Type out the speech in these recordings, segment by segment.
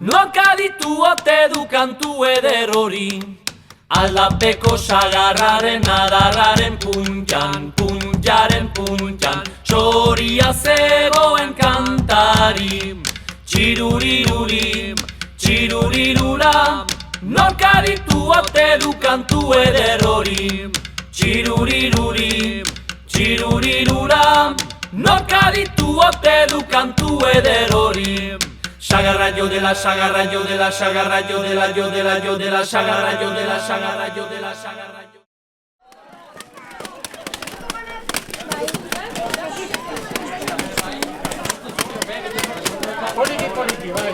Nork aditu ote du kantu eder hori, aldapeko sagarraren adarraren puntxan, puntxaren puntxan, txoria zegoen kantari. Txiruriruri, txirurirura, nork aditu ote du kantu eder hori, txiruriruri, txirurirura, nork aditu ote du kantu eder hori. Sagarra yo de la sagarra yo de la sagarra yo de la yo de la yo de la sagarra yo de la sagarra yo de la sagarra yo. Poliki, bai.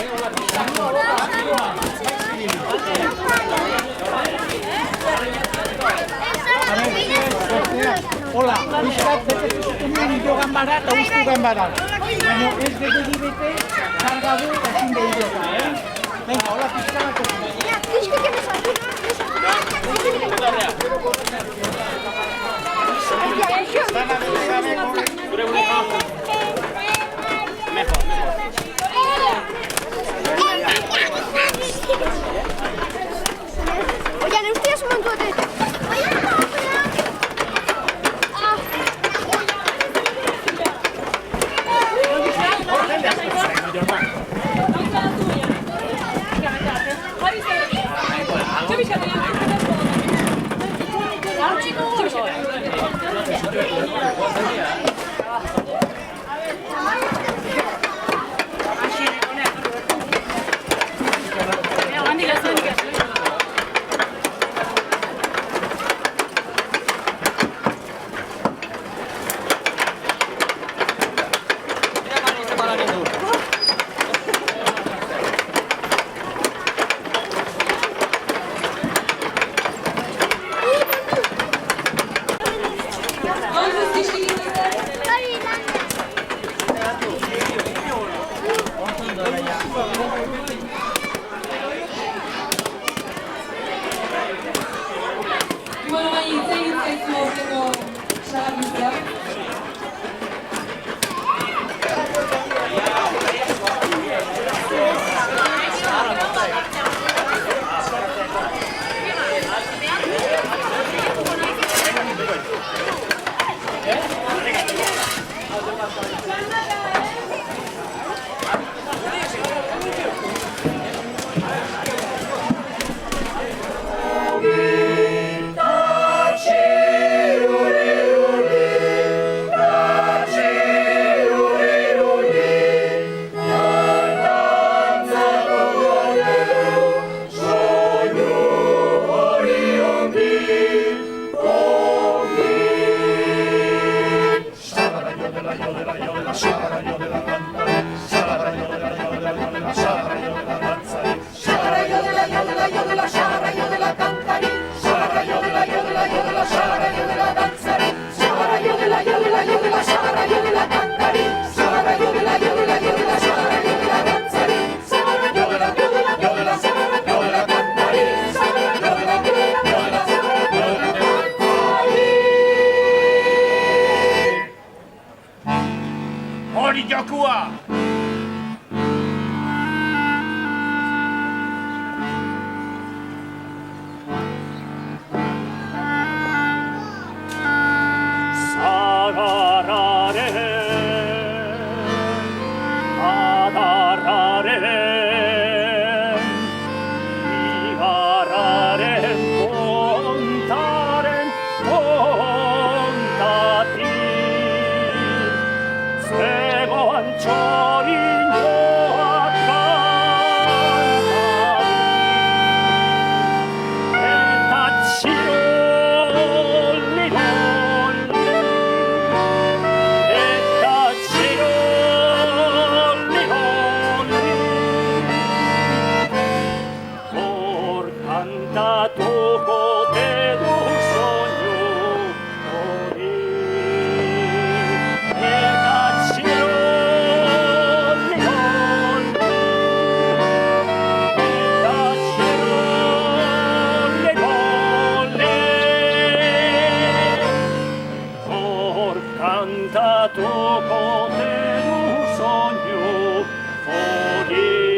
Probatu. Hola, pixkat betetzen dio ganbara eta ustu ganbara. Baina ez bete karga du ezin behideta, Venga, hola, pixkat. Oian, eustia suman duate. Hori jokua! Zegoan txori Gertatuko denu soinu hori.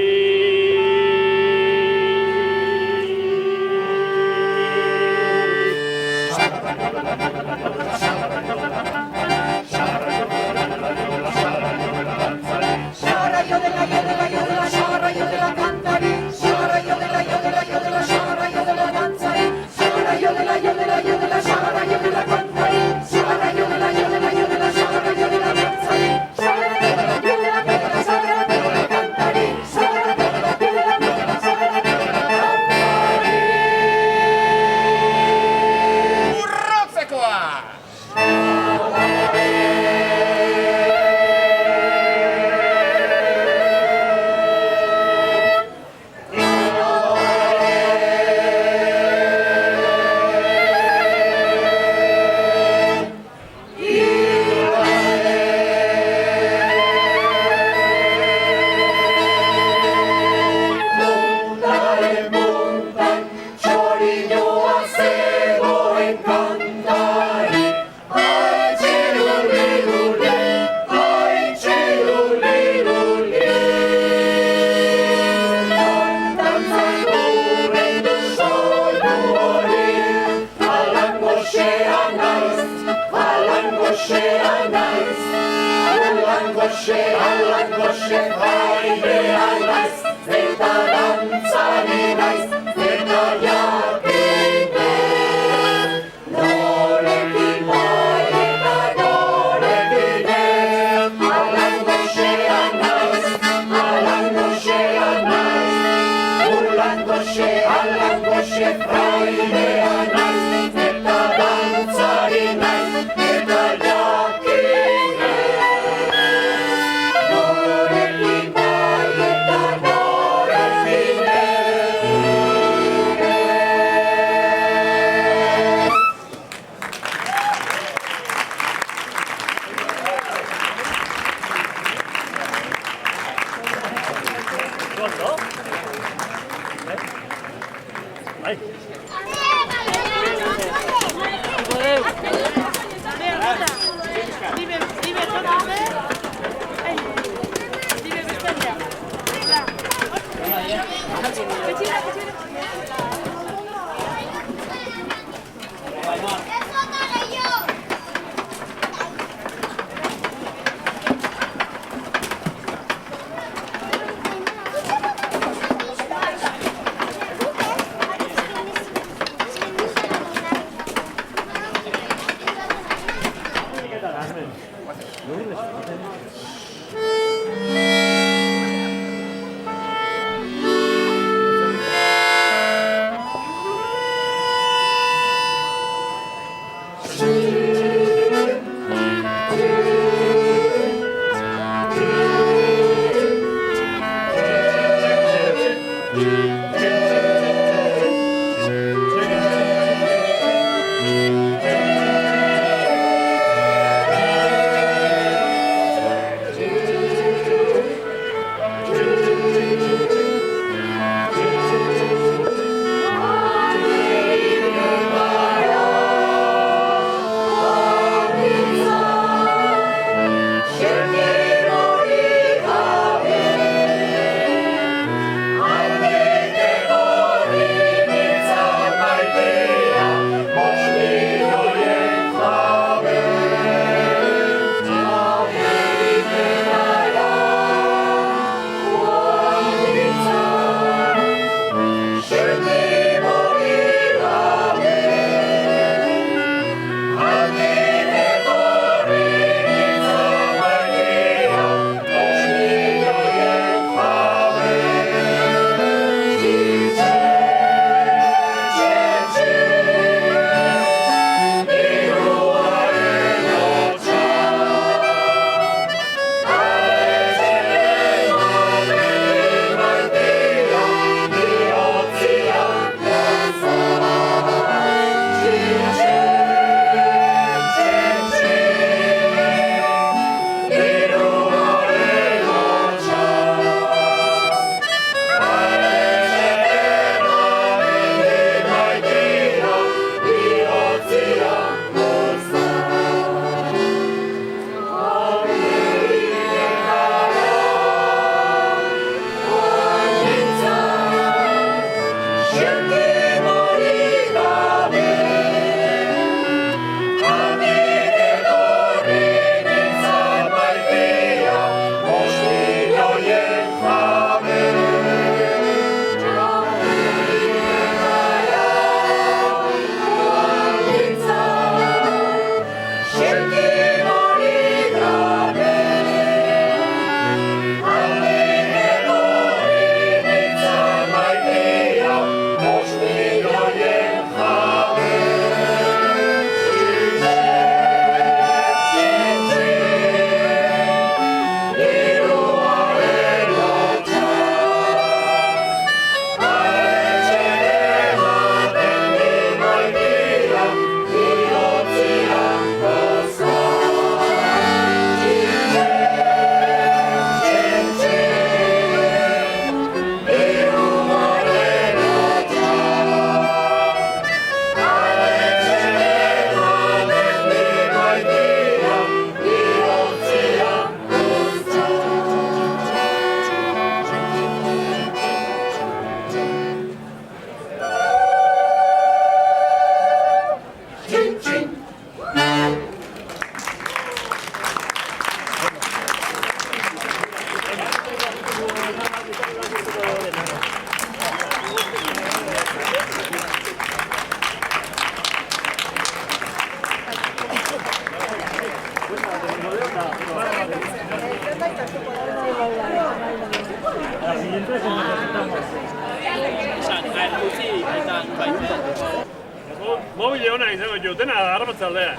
dutena, armatzaldea.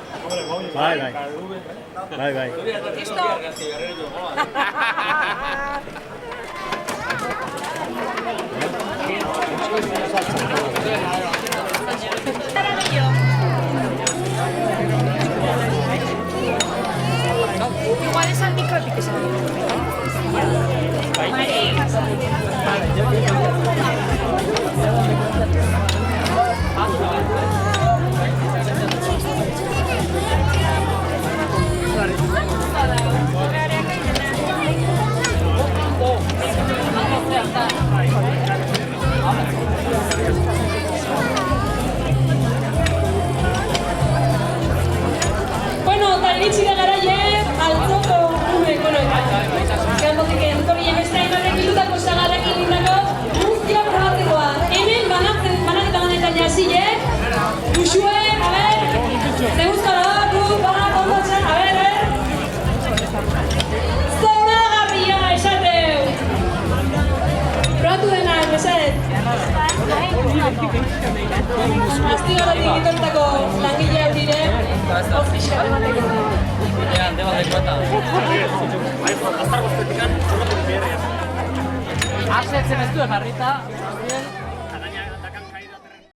Bai. Igual es anticrótico, Bueno, eta iritsi da garaie, altzoko gandotik entorri emestrai horrek bildutako sagarrekin indako guztia probatekoa. Hemen banaketa honetan jasile, Uxue, a ver, te gusta la kontatzen, a ver, zoragarria esateu. Probatu dena, mesedez. Astigatik itortako langile aurire, ofizka emateko. Asetzen ez du emarrita.